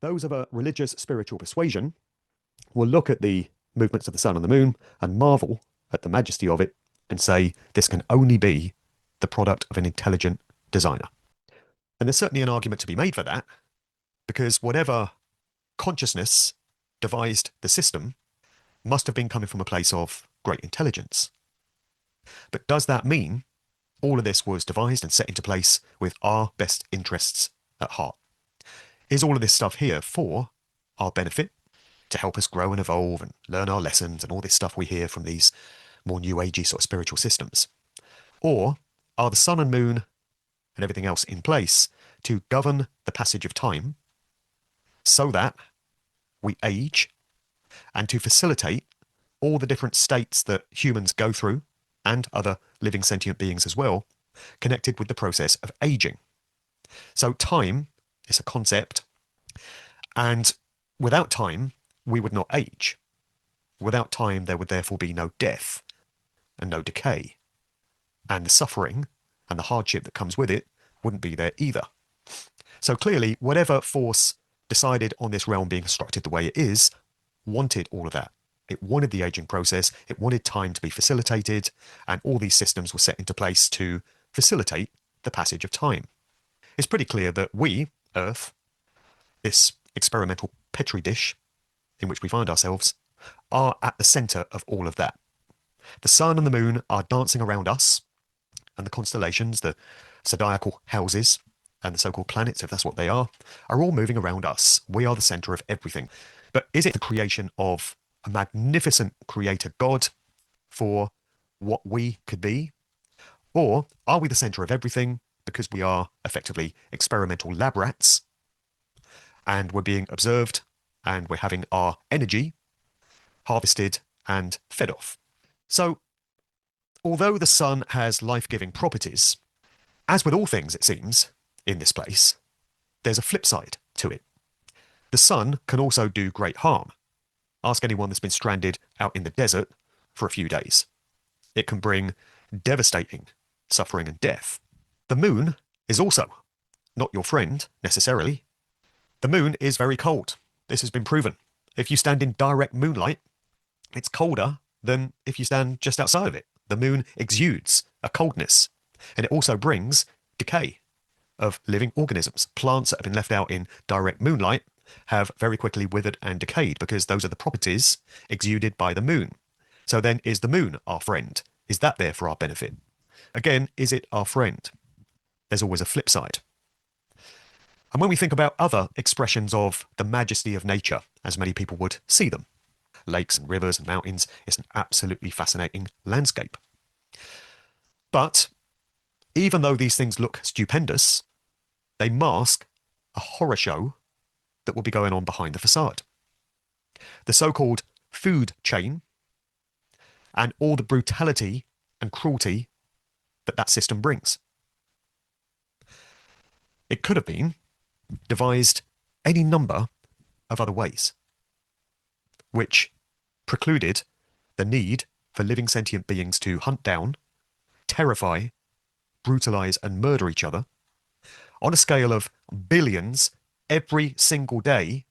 Those of a religious spiritual persuasion will look at the movements of the sun and the moon and marvel at the majesty of it and say this can only be the product of an intelligent designer. And there's certainly an argument to be made for that, because whatever consciousness devised the system must have been coming from a place of great intelligence. But does that mean all of this was devised and set into place with our best interests at heart? Is all of this stuff here for our benefit, to help us grow and evolve and learn our lessons and all this stuff we hear from these more new agey sort of spiritual systems? Or are the sun and moon and everything else in place to govern the passage of time so that we age, and to facilitate all the different states that humans go through and other living sentient beings as well, connected with the process of aging? So time is a concept, and without time, we would not age. Without time, there would therefore be no death and no decay, and the suffering and the hardship that comes with it wouldn't be there either. So clearly, whatever force decided on this realm being constructed the way it is, wanted all of that. It wanted the aging process, it wanted time to be facilitated, and all these systems were set into place to facilitate the passage of time. It's pretty clear that we, Earth, this experimental petri dish in which we find ourselves, are at the center of all of that. The sun and the moon are dancing around us, and the constellations, the zodiacal houses, and the so-called planets, if that's what they are all moving around us. We are the center of everything. But is it the creation of a magnificent creator God for what we could be? Or are we the center of everything because we are effectively experimental lab rats, and we're being observed, and we're having our energy harvested and fed off? So, although the sun has life-giving properties, as with all things, it seems, in this place, there's a flip side to it. The sun can also do great harm. Ask anyone that's been stranded out in the desert for a few days. It can bring devastating suffering and death. The moon is also not your friend, necessarily. The moon is very cold. This has been proven. If you stand in direct moonlight, it's colder than if you stand just outside of it. The moon exudes a coldness, and it also brings decay of living organisms. Plants that have been left out in direct moonlight have very quickly withered and decayed because those are the properties exuded by the moon. So then, is the moon our friend? Is that there for our benefit? Again, is it our friend? There's always a flip side. And when we think about other expressions of the majesty of nature, as many people would see them, lakes and rivers and mountains, it's an absolutely fascinating landscape. But even though these things look stupendous, they mask a horror show that will be going on behind the facade. The so-called food chain and all the brutality and cruelty that that system brings. It could have been devised any number of other ways, which precluded the need for living sentient beings to hunt down, terrify, brutalize, and murder each other on a scale of billions every single day,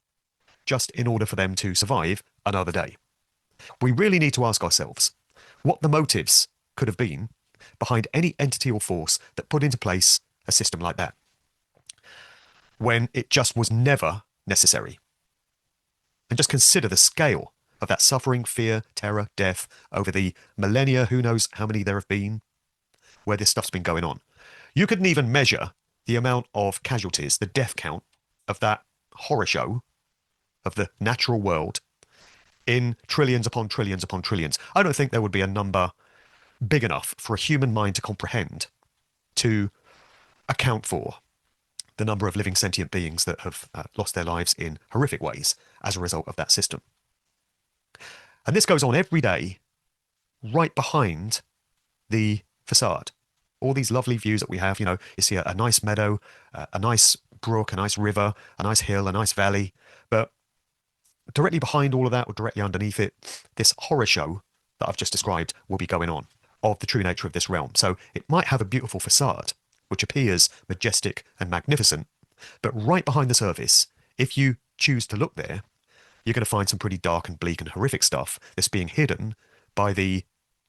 just in order for them to survive another day. We really need to ask ourselves what the motives could have been behind any entity or force that put into place a system like that, when it just was never necessary. And just consider the scale of that suffering, fear, terror, death over the millennia, who knows how many there have been, where this stuff's been going on. You couldn't even measure the amount of casualties, the death count of that horror show of the natural world in trillions upon trillions upon trillions. I don't think there would be a number big enough for a human mind to comprehend to account for the number of living sentient beings that have lost their lives in horrific ways as a result of that system. And this goes on every day right behind the facade. All these lovely views that we have, you see a nice meadow, a nice brook, a nice river, a nice hill, a nice valley. But directly behind all of that, or directly underneath it, this horror show that I've just described will be going on of the true nature of this realm. So it might have a beautiful facade, which appears majestic and magnificent, but right behind the surface, if you choose to look there, you're going to find some pretty dark and bleak and horrific stuff that's being hidden by the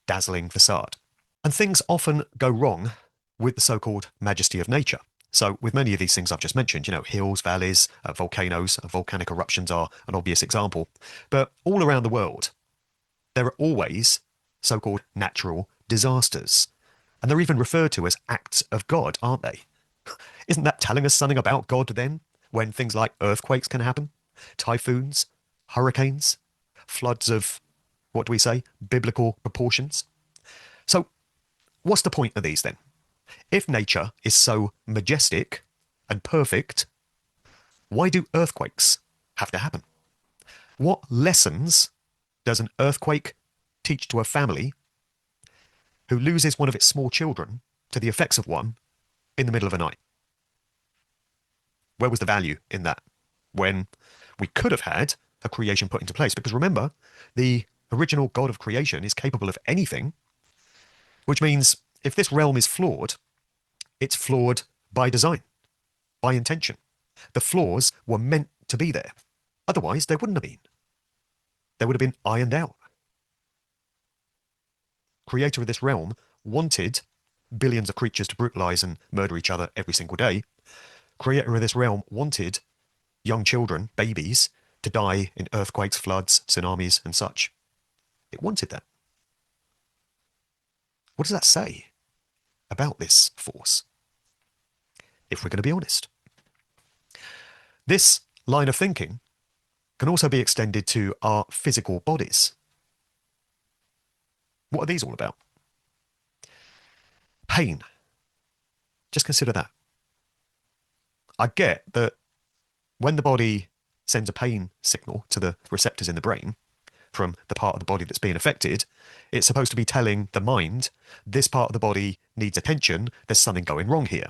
dazzling facade. And things often go wrong with the so-called majesty of nature. So with many of these things I've just mentioned, hills, valleys, volcanoes, volcanic eruptions are an obvious example. But all around the world, there are always so-called natural disasters. And they're even referred to as acts of God, aren't they? Isn't that telling us something about God then, when things like earthquakes can happen, typhoons, hurricanes, floods of, what do we say, biblical proportions? So what's the point of these then? If nature is so majestic and perfect, why do earthquakes have to happen? What lessons does an earthquake teach to a family who loses one of its small children to the effects of one in the middle of a night? Where was the value in that when we could have had a creation put into place? Because remember, the original God of creation is capable of anything, which means if this realm is flawed, it's flawed by design, by intention. The flaws were meant to be there. Otherwise, they wouldn't have been. They would have been ironed out. Creator of this realm wanted billions of creatures to brutalize and murder each other every single day. Creator of this realm wanted young children, babies, to die in earthquakes, floods, tsunamis, and such. It wanted that. What does that say about this force? If we're going to be honest. This line of thinking can also be extended to our physical bodies. What are these all about? Pain. Just consider that. I get that when the body sends a pain signal to the receptors in the brain from the part of the body that's being affected, it's supposed to be telling the mind, this part of the body needs attention, there's something going wrong here.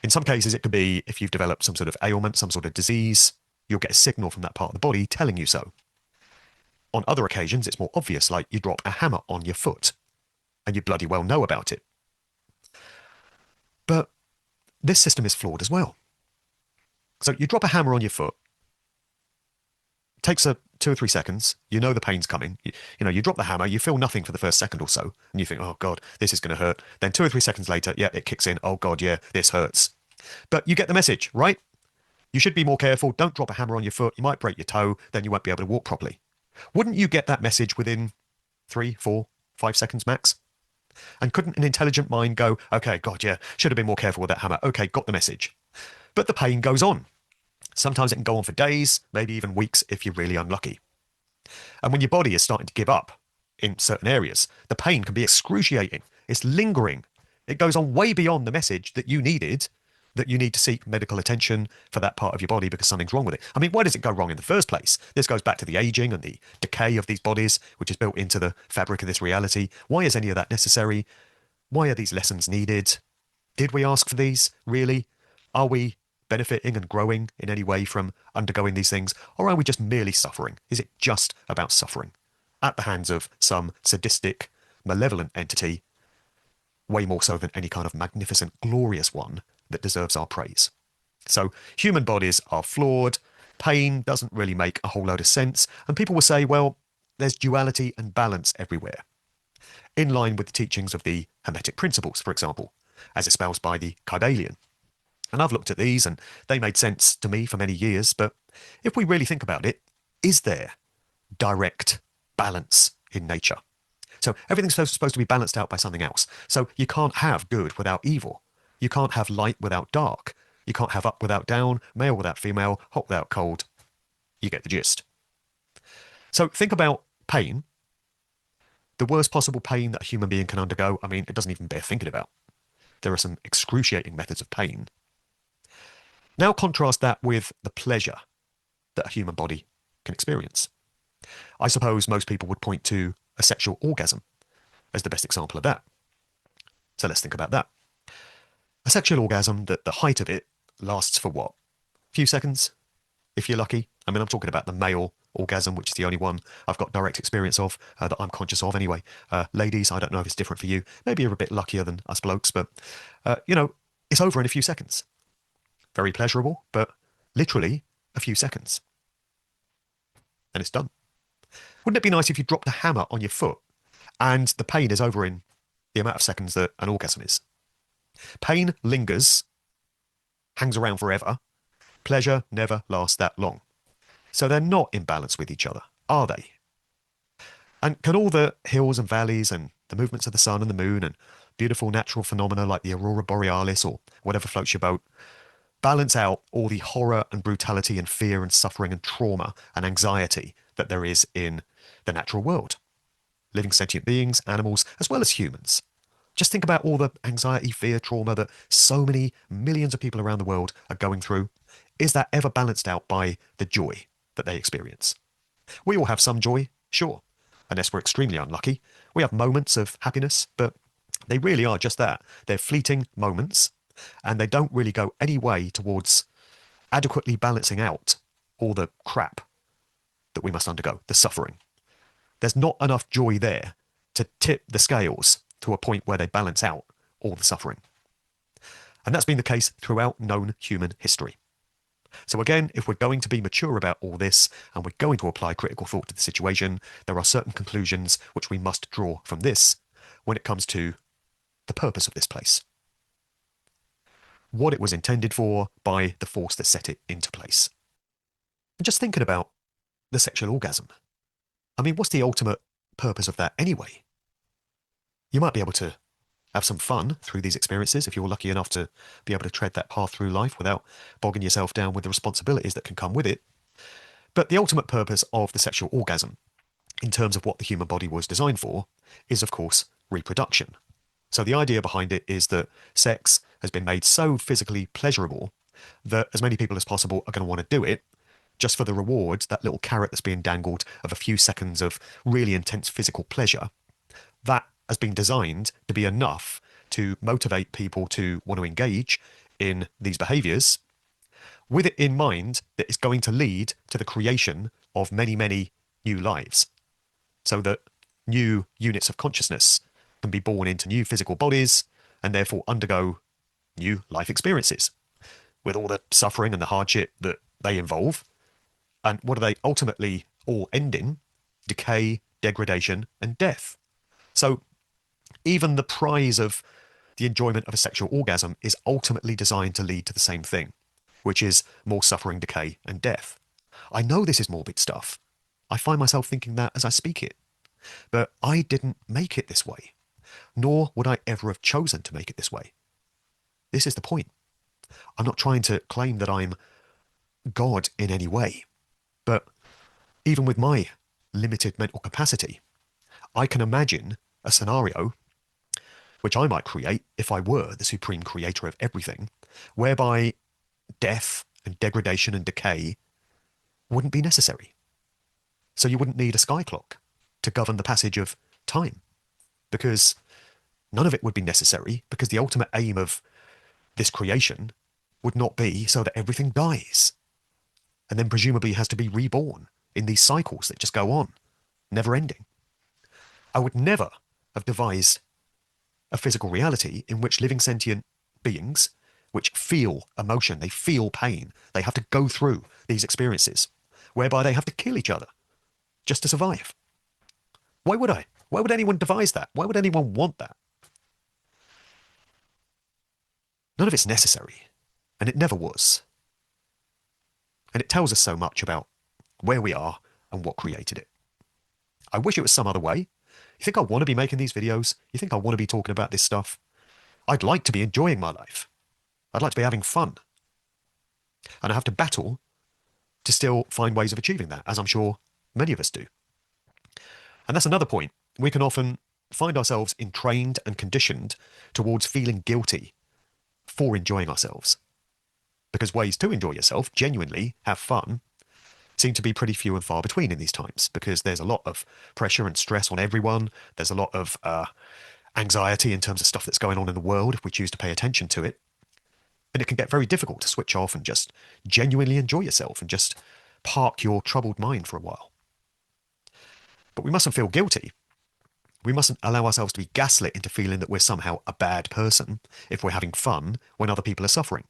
In some cases, it could be if you've developed some sort of ailment, some sort of disease, you'll get a signal from that part of the body telling you so. On other occasions, it's more obvious, like you drop a hammer on your foot and you bloody well know about it. But this system is flawed as well. So you drop a hammer on your foot, it takes 2 or 3 seconds, you know the pain's coming. You drop the hammer, you feel nothing for the first second or so, and you think, oh God, this is going to hurt. Then 2 or 3 seconds later, yeah, it kicks in. Oh God, yeah, this hurts. But you get the message, right? You should be more careful. Don't drop a hammer on your foot. You might break your toe, then you won't be able to walk properly. Wouldn't you get that message within 3, 4, 5 seconds max? And couldn't an intelligent mind go, okay, God, yeah, should have been more careful with that hammer. Okay, got the message. But the pain goes on. Sometimes it can go on for days, maybe even weeks if you're really unlucky. And when your body is starting to give up in certain areas, the pain can be excruciating. It's lingering. It goes on way beyond the message that you needed, that you need to seek medical attention for that part of your body because something's wrong with it. I mean, why does it go wrong in the first place? This goes back to the aging and the decay of these bodies, which is built into the fabric of this reality. Why is any of that necessary? Why are these lessons needed? Did we ask for these, really? Are we benefiting and growing in any way from undergoing these things? Or are we just merely suffering? Is it just about suffering at the hands of some sadistic, malevolent entity, way more so than any kind of magnificent, glorious one that deserves our praise? So human bodies are flawed. Pain doesn't really make a whole load of sense. And people will say, well, there's duality and balance everywhere, in line with the teachings of the Hermetic principles, for example, as espoused by the Kybalion. And I've looked at these and they made sense to me for many years. But if we really think about it, is there direct balance in nature? So everything's supposed to be balanced out by something else. So you can't have good without evil. You can't have light without dark. You can't have up without down, male without female, hot without cold. You get the gist. So think about pain. The worst possible pain that a human being can undergo. I mean, it doesn't even bear thinking about. There are some excruciating methods of pain. Now contrast that with the pleasure that a human body can experience. I suppose most people would point to a sexual orgasm as the best example of that. So let's think about that. A sexual orgasm, the height of it lasts for what? A few seconds, if you're lucky. I mean, I'm talking about the male orgasm, which is the only one I've got direct experience of, that I'm conscious of anyway. Ladies, I don't know if it's different for you. Maybe you're a bit luckier than us blokes, but, it's over in a few seconds. Very pleasurable, but literally a few seconds. And it's done. Wouldn't it be nice if you dropped a hammer on your foot and the pain is over in the amount of seconds that an orgasm is? Pain lingers, hangs around forever. Pleasure never lasts that long. So they're not in balance with each other, are they? And can all the hills and valleys and the movements of the sun and the moon and beautiful natural phenomena like the aurora borealis or whatever floats your boat balance out all the horror and brutality and fear and suffering and trauma and anxiety that there is in the natural world? Living sentient beings, animals, as well as humans. Just think about all the anxiety, fear, trauma that so many millions of people around the world are going through. Is that ever balanced out by the joy that they experience? We all have some joy, sure, unless we're extremely unlucky. We have moments of happiness, but they really are just that. They're fleeting moments, and they don't really go any way towards adequately balancing out all the crap that we must undergo, the suffering. There's not enough joy there to tip the scales to a point where they balance out all the suffering. And that's been the case throughout known human history. So again, if we're going to be mature about all this and we're going to apply critical thought to the situation, there are certain conclusions which we must draw from this when it comes to the purpose of this place. What it was intended for by the force that set it into place. And just thinking about the sexual orgasm. I mean, what's the ultimate purpose of that anyway? You might be able to have some fun through these experiences if you're lucky enough to be able to tread that path through life without bogging yourself down with the responsibilities that can come with it. But the ultimate purpose of the sexual orgasm, in terms of what the human body was designed for, is of course reproduction. So the idea behind it is that sex has been made so physically pleasurable that as many people as possible are going to want to do it just for the reward, that little carrot that's being dangled of a few seconds of really intense physical pleasure. That has been designed to be enough to motivate people to want to engage in these behaviors, with it in mind that it's going to lead to the creation of many, many new lives, so that new units of consciousness can be born into new physical bodies and therefore undergo new life experiences, with all the suffering and the hardship that they involve. And what do they ultimately all end in? Decay, degradation, and death. So even the prize of the enjoyment of a sexual orgasm is ultimately designed to lead to the same thing, which is more suffering, decay, and death. I know this is morbid stuff. I find myself thinking that as I speak it. But I didn't make it this way, nor would I ever have chosen to make it this way. This is the point. I'm not trying to claim that I'm God in any way, but even with my limited mental capacity, I can imagine a scenario which I might create if I were the supreme creator of everything, whereby death and degradation and decay wouldn't be necessary. So you wouldn't need a sky clock to govern the passage of time, because none of it would be necessary, because the ultimate aim of this creation would not be so that everything dies and then presumably has to be reborn in these cycles that just go on, never ending. I would never have devised a physical reality in which living sentient beings, which feel emotion, they feel pain, they have to go through these experiences whereby they have to kill each other just to survive. Why would I? Why would anyone devise that? Why would anyone want that? None of it's necessary, and it never was. And it tells us so much about where we are and what created it. I wish it was some other way. You think I want to be making these videos? You think I want to be talking about this stuff? I'd like to be enjoying my life. I'd like to be having fun. And I have to battle to still find ways of achieving that, as I'm sure many of us do. And that's another point. We can often find ourselves entrained and conditioned towards feeling guilty for enjoying ourselves. Because ways to enjoy yourself, genuinely have fun, seem to be pretty few and far between in these times, because there's a lot of pressure and stress on everyone. There's a lot of anxiety in terms of stuff that's going on in the world if we choose to pay attention to it. And it can get very difficult to switch off and just genuinely enjoy yourself and just park your troubled mind for a while. But we mustn't feel guilty. We mustn't allow ourselves to be gaslit into feeling that we're somehow a bad person if we're having fun when other people are suffering.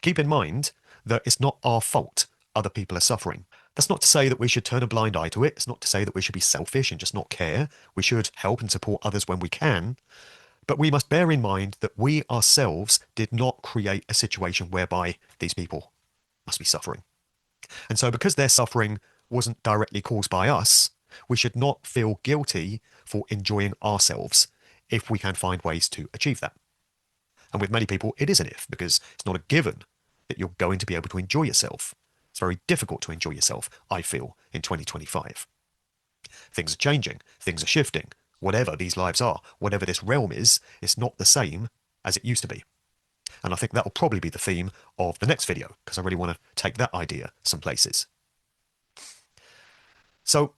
Keep in mind that it's not our fault other people are suffering. That's not to say that we should turn a blind eye to it. It's not to say that we should be selfish and just not care. We should help and support others when we can. But we must bear in mind that we ourselves did not create a situation whereby these people must be suffering. And so because their suffering wasn't directly caused by us, we should not feel guilty for enjoying ourselves if we can find ways to achieve that. And with many people, it is an if, because it's not a given that you're going to be able to enjoy yourself. It's very difficult to enjoy yourself, I feel, in 2025. Things are changing, things are shifting. Whatever these lives are, whatever this realm is, it's not the same as it used to be. And I think that will probably be the theme of the next video, because I really want to take that idea some places. So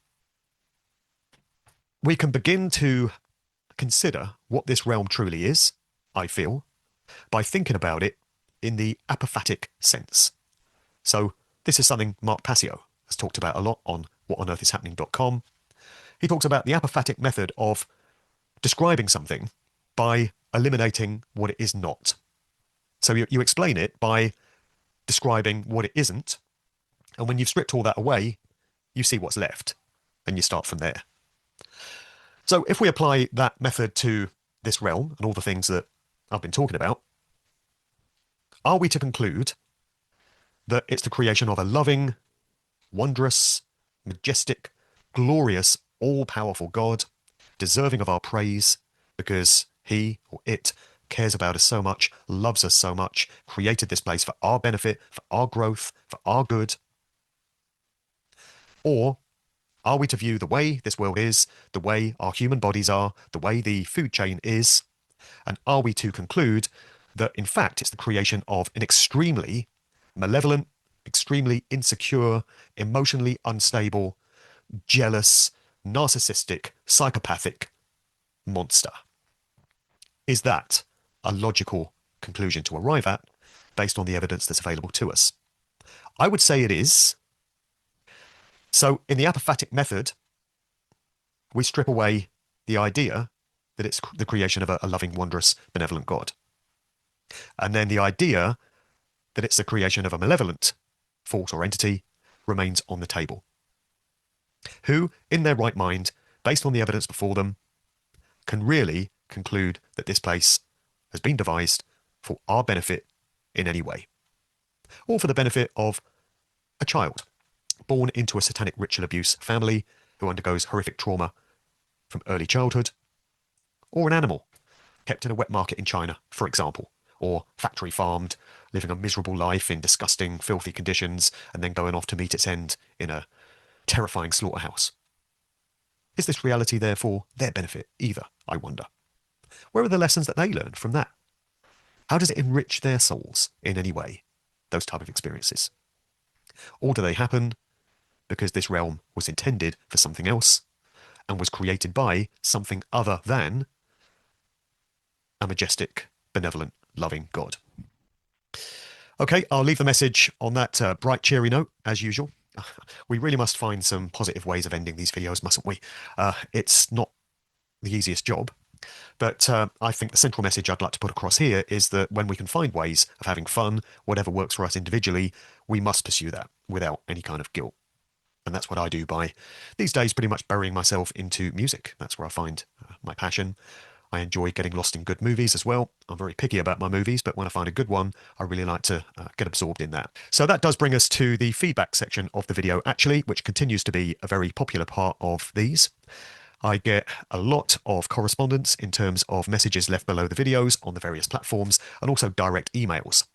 we can begin to consider what this realm truly is, I feel, by thinking about it in the apophatic sense. So this is something Mark Passio has talked about a lot on whatonearthishappening.com. He talks about the apophatic method of describing something by eliminating what it is not. So you explain it by describing what it isn't, and when you've stripped all that away, you see what's left, and you start from there. So if we apply that method to this realm and all the things that I've been talking about, are we to conclude that it's the creation of a loving, wondrous, majestic, glorious, all-powerful God, deserving of our praise, because he or it cares about us so much, loves us so much, created this place for our benefit, for our growth, for our good? Or are we to view the way this world is, the way our human bodies are, the way the food chain is, and are we to conclude that in fact it's the creation of an extremely malevolent, extremely insecure, emotionally unstable, jealous, narcissistic, psychopathic monster? Is that a logical conclusion to arrive at based on the evidence that's available to us? I would say it is. So in the apophatic method, we strip away the idea that it's the creation of a loving, wondrous, benevolent God. And then the idea that it's the creation of a malevolent force or entity remains on the table, who, in their right mind, based on the evidence before them, can really conclude that this place has been devised for our benefit in any way, or for the benefit of a child born into a satanic ritual abuse family who undergoes horrific trauma from early childhood, or an animal kept in a wet market in China, for example, or factory farmed, living a miserable life in disgusting, filthy conditions, and then going off to meet its end in a terrifying slaughterhouse. Is this reality there for their benefit either, I wonder? Where are the lessons that they learned from that? How does it enrich their souls in any way, those type of experiences? Or do they happen because this realm was intended for something else and was created by something other than a majestic, benevolent, loving God? Okay, I'll leave the message on that bright, cheery note, as usual. We really must find some positive ways of ending these videos, mustn't we? It's not the easiest job, but I think the central message I'd like to put across here is that when we can find ways of having fun, whatever works for us individually, we must pursue that without any kind of guilt. And that's what I do by, these days, pretty much burying myself into music. That's where I find my passion. I enjoy getting lost in good movies as well. I'm very picky about my movies, but when I find a good one, I really like to get absorbed in that. So that does bring us to the feedback section of the video, actually, which continues to be a very popular part of these. I get a lot of correspondence in terms of messages left below the videos on the various platforms, and also direct emails.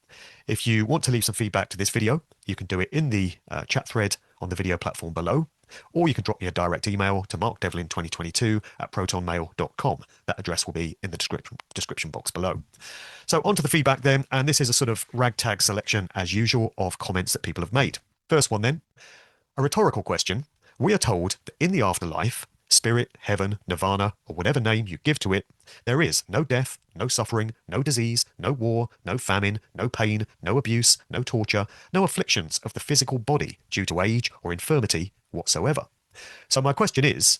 If you want to leave some feedback to this video, you can do it in the chat thread on the video platform below, or you can drop me a direct email to markdevlin2022@protonmail.com. That address will be in the description box below. So on to the feedback then, and this is a sort of ragtag selection, as usual, of comments that people have made. First one then, a rhetorical question. We are told that in the afterlife, spirit, heaven, nirvana, or whatever name you give to it, there is no death, no suffering, no disease, no war, no famine, no pain, no abuse, no torture, no afflictions of the physical body due to age or infirmity whatsoever. So my question is,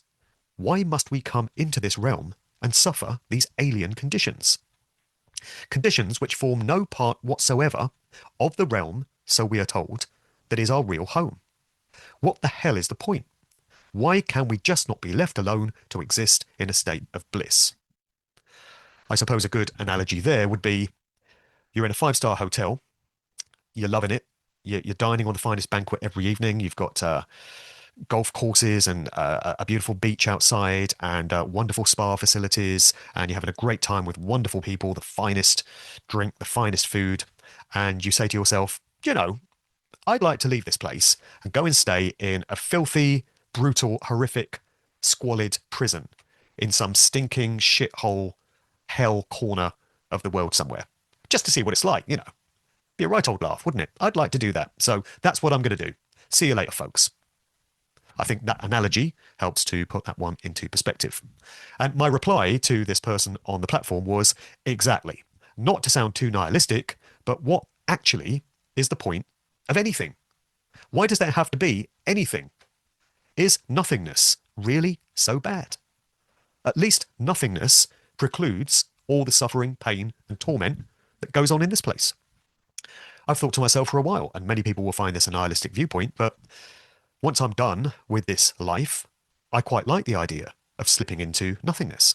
why must we come into this realm and suffer these alien conditions? Conditions which form no part whatsoever of the realm, so we are told, that is our real home. What the hell is the point? Why can we just not be left alone to exist in a state of bliss? I suppose a good analogy there would be you're in a five-star hotel, you're loving it, you're dining on the finest banquet every evening, you've got golf courses and a beautiful beach outside and wonderful spa facilities, and you're having a great time with wonderful people, the finest drink, the finest food, and you say to yourself, I'd like to leave this place and go and stay in a filthy, brutal, horrific, squalid prison in some stinking shithole hell corner of the world somewhere, just to see what it's like. Be a right old laugh, wouldn't it? I'd like to do that. So that's what I'm going to do. See you later, folks. I think that analogy helps to put that one into perspective. And my reply to this person on the platform was exactly, not to sound too nihilistic, but what actually is the point of anything? Why does there have to be anything? Is nothingness really so bad? At least nothingness precludes all the suffering, pain, and torment that goes on in this place. I've thought to myself for a while, and many people will find this a nihilistic viewpoint, but once I'm done with this life, I quite like the idea of slipping into nothingness,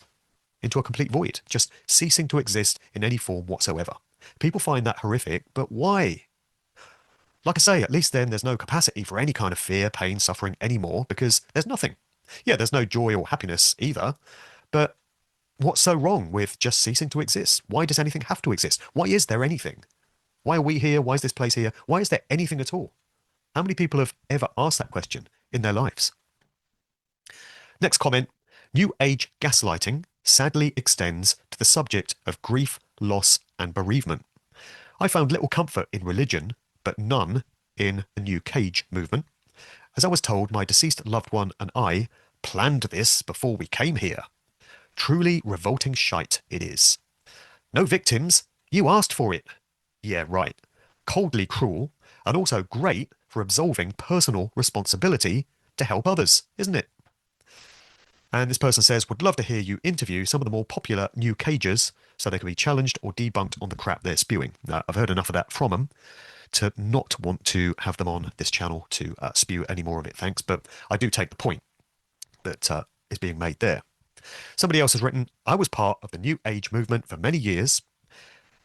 into a complete void, just ceasing to exist in any form whatsoever. People find that horrific, but why? Like I say, at least then there's no capacity for any kind of fear, pain, suffering anymore, because there's nothing. Yeah, there's no joy or happiness either, but what's so wrong with just ceasing to exist? Why does anything have to exist? Why is there anything? Why are we here? Why is this place here? Why is there anything at all? How many people have ever asked that question in their lives? Next comment, New Age gaslighting sadly extends to the subject of grief, loss, and bereavement. I found little comfort in religion, but none in the New Cage movement. As I was told, my deceased loved one and I planned this before we came here. Truly revolting shite it is. No victims, you asked for it. Yeah, right. Coldly cruel, and also great for absolving personal responsibility to help others, isn't it? And this person says, would love to hear you interview some of the more popular New Cagers so they can be challenged or debunked on the crap they're spewing. Now, I've heard enough of that from them to not want to have them on this channel to spew any more of it, thanks. But I do take the point that is being made there. Somebody else has written, I was part of the New Age movement for many years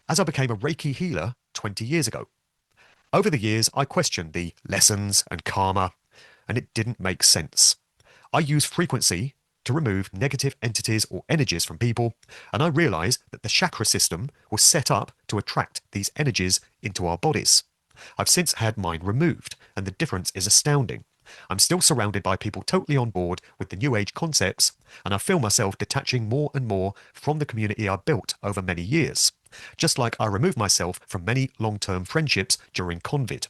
as I became a Reiki healer 20 years ago. Over the years, I questioned the lessons and karma, and it didn't make sense. I use frequency to remove negative entities or energies from people, and I realized that the chakra system was set up to attract these energies into our bodies. I've since had mine removed, and the difference is astounding. I'm still surrounded by people totally on board with the New Age concepts, and I feel myself detaching more and more from the community I built over many years, just like I removed myself from many long-term friendships during COVID.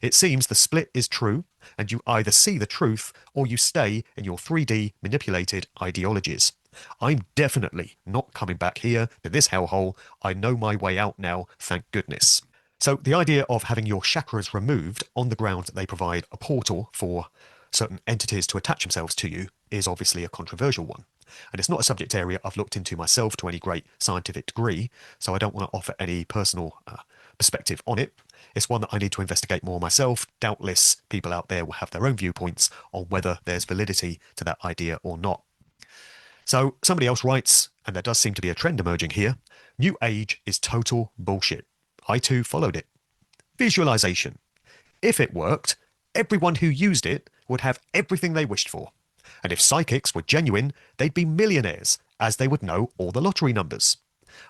It seems the split is true, and you either see the truth or you stay in your 3D manipulated ideologies. I'm definitely not coming back here to this hellhole. I know my way out now, thank goodness. So the idea of having your chakras removed on the grounds that they provide a portal for certain entities to attach themselves to you is obviously a controversial one. And it's not a subject area I've looked into myself to any great scientific degree, so I don't want to offer any personal perspective on it. It's one that I need to investigate more myself. Doubtless people out there will have their own viewpoints on whether there's validity to that idea or not. So somebody else writes, and there does seem to be a trend emerging here, New Age is total bullshit. I too followed it. Visualization. If it worked, everyone who used it would have everything they wished for. And if psychics were genuine, they'd be millionaires, as they would know all the lottery numbers.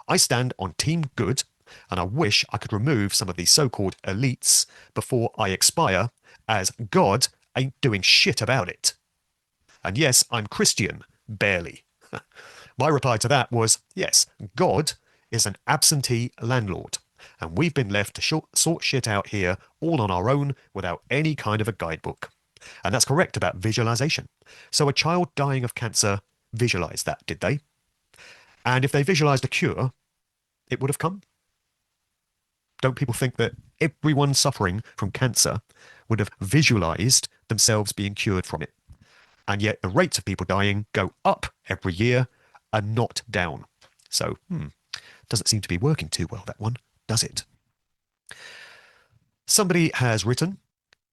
I stand on Team Good, and I wish I could remove some of these so-called elites before I expire, as God ain't doing shit about it. And yes, I'm Christian, barely. My reply to that was, yes, God is an absentee landlord, and we've been left to sort shit out here all on our own without any kind of a guidebook. And that's correct about visualization. So a child dying of cancer visualized that, did they? And if they visualized a cure, it would have come. Don't people think that everyone suffering from cancer would have visualized themselves being cured from it? And yet the rates of people dying go up every year and not down. So, doesn't seem to be working too well, that one, does it? Somebody has written,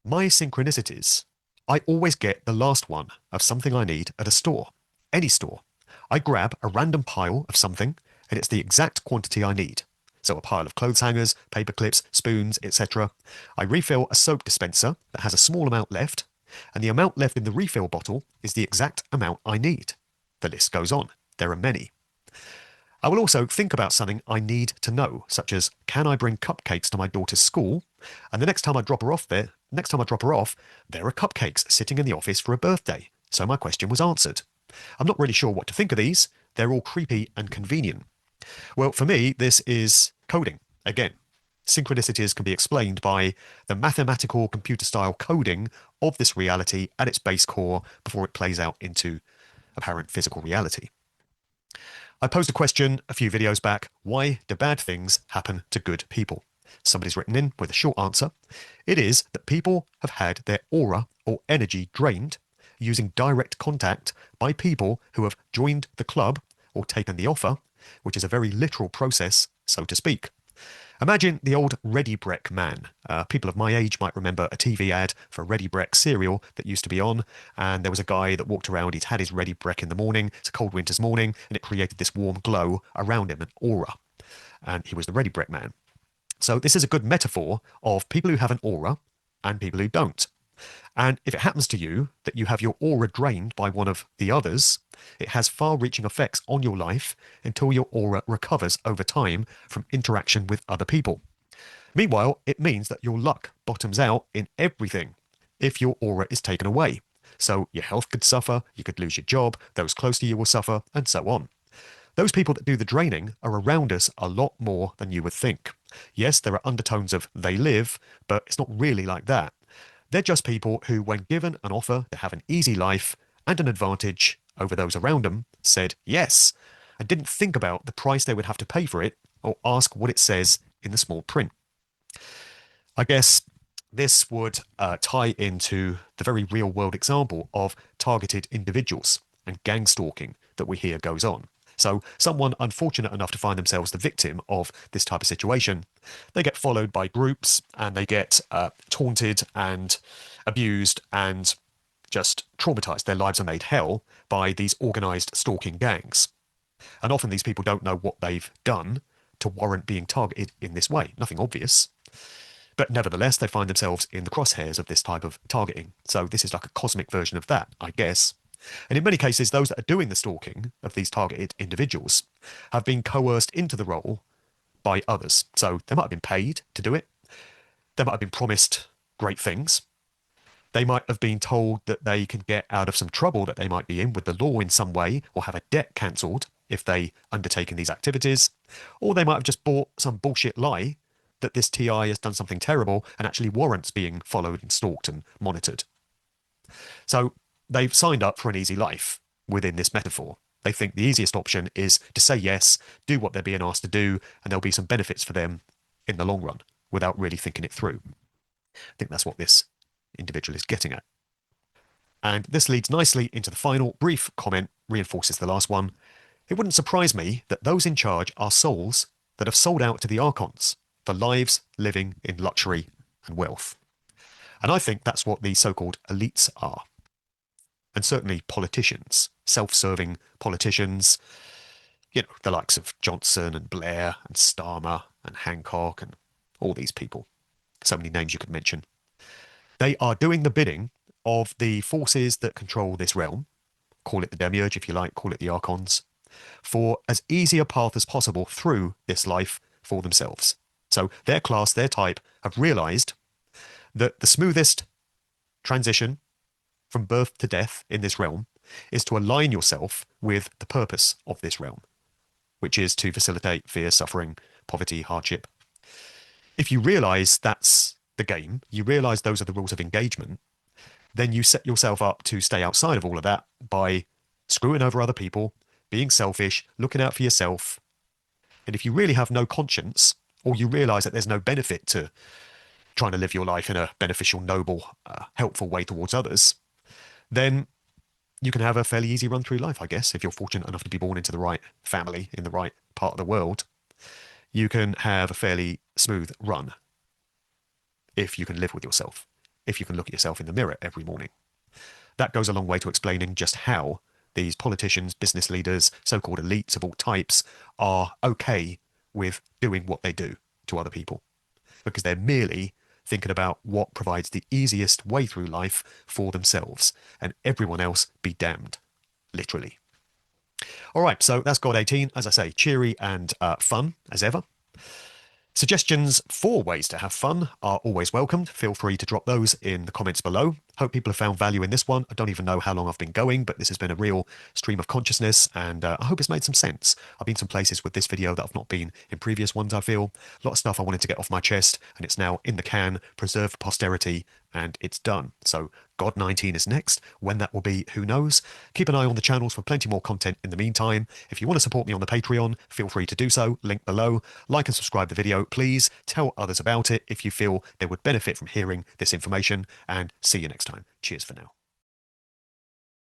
My synchronicities. I always get the last one of something I need at a store, any store. I grab a random pile of something and it's the exact quantity I need. So a pile of clothes hangers, paper clips, spoons, etc. I refill a soap dispenser that has a small amount left, and the amount left in the refill bottle is the exact amount I need. The list goes on. There are many. I will also think about something I need to know, such as, can I bring cupcakes to my daughter's school? And the next time I drop her off, there are cupcakes sitting in the office for a birthday. So my question was answered. I'm not really sure what to think of these. They're all creepy and convenient. Well, for me, this is coding. Again, synchronicities can be explained by the mathematical computer-style coding of this reality at its base core before it plays out into apparent physical reality. I posed a question a few videos back. Why do bad things happen to good people? Somebody's written in with a short answer. It is that people have had their aura or energy drained using direct contact by people who have joined the club or taken the offer, which is a very literal process, so to speak. Imagine the old Ready Brek man. People of my age might remember a TV ad for Ready Brek cereal that used to be on, and there was a guy that walked around, he'd had his Ready Brek in the morning, it's a cold winter's morning, and it created this warm glow around him, an aura. And he was the Ready Brek man. So this is a good metaphor of people who have an aura and people who don't. And if it happens to you that you have your aura drained by one of the others, it has far-reaching effects on your life until your aura recovers over time from interaction with other people. Meanwhile, it means that your luck bottoms out in everything if your aura is taken away. So your health could suffer, you could lose your job, those close to you will suffer, and so on. Those people that do the draining are around us a lot more than you would think. Yes, there are undertones of they live, but it's not really like that. They're just people who, when given an offer to have an easy life and an advantage over those around them, said yes, and didn't think about the price they would have to pay for it or ask what it says in the small print. I guess this would tie into the very real world example of targeted individuals and gang stalking that we hear goes on. So someone unfortunate enough to find themselves the victim of this type of situation, they get followed by groups and they get taunted and abused and just traumatized. Their lives are made hell by these organized stalking gangs. And often these people don't know what they've done to warrant being targeted in this way. Nothing obvious. But nevertheless, they find themselves in the crosshairs of this type of targeting. So this is like a cosmic version of that, I guess. And in many cases, those that are doing the stalking of these targeted individuals have been coerced into the role by others. So they might have been paid to do it. They might have been promised great things. They might have been told that they can get out of some trouble that they might be in with the law in some way, or have a debt cancelled if they undertake in these activities. Or they might have just bought some bullshit lie that this TI has done something terrible and actually warrants being followed and stalked and monitored. So they've signed up for an easy life within this metaphor. They think the easiest option is to say yes, do what they're being asked to do, and there'll be some benefits for them in the long run without really thinking it through. I think that's what this individual is getting at. And this leads nicely into the final brief comment, reinforces the last one. It wouldn't surprise me that those in charge are souls that have sold out to the archons for lives living in luxury and wealth. And I think that's what the so-called elites are. And certainly politicians, self-serving politicians, you know, the likes of Johnson and Blair and Starmer and Hancock and all these people. So many names you could mention. They are doing the bidding of the forces that control this realm, call it the demiurge if you like, call it the archons, for as easy a path as possible through this life for themselves. So their class, their type, have realized that the smoothest transition from birth to death in this realm is to align yourself with the purpose of this realm, which is to facilitate fear, suffering, poverty, hardship. If you realize that's the game, you realize those are the rules of engagement, then you set yourself up to stay outside of all of that by screwing over other people, being selfish, looking out for yourself. And if you really have no conscience, or you realize that there's no benefit to trying to live your life in a beneficial, noble, helpful way towards others, then you can have a fairly easy run through life, I guess. If you're fortunate enough to be born into the right family in the right part of the world, you can have a fairly smooth run if you can live with yourself if you can look at yourself in the mirror every morning. That goes a long way to explaining just how these politicians, business leaders, so-called elites of all types are okay with doing what they do to other people, because they're merely thinking about what provides the easiest way through life for themselves, and everyone else be damned, literally. All right, so that's God 18. As I say, cheery and fun as ever. Suggestions for ways to have fun are always welcomed. Feel free to drop those in the comments below. Hope people have found value in this one. I don't even know how long I've been going, but this has been a real stream of consciousness, and I hope it's made some sense. I've been some places with this video that I've not been in previous ones, I feel. A lot of stuff I wanted to get off my chest, and it's now in the can, preserved for posterity, and it's done. So God 19 is next. When that will be, who knows? Keep an eye on the channels for plenty more content in the meantime. If you want to support me on the Patreon, feel free to do so. Link below. Like and subscribe the video, please. Tell others about it if you feel they would benefit from hearing this information, and see you next time. Cheers for now.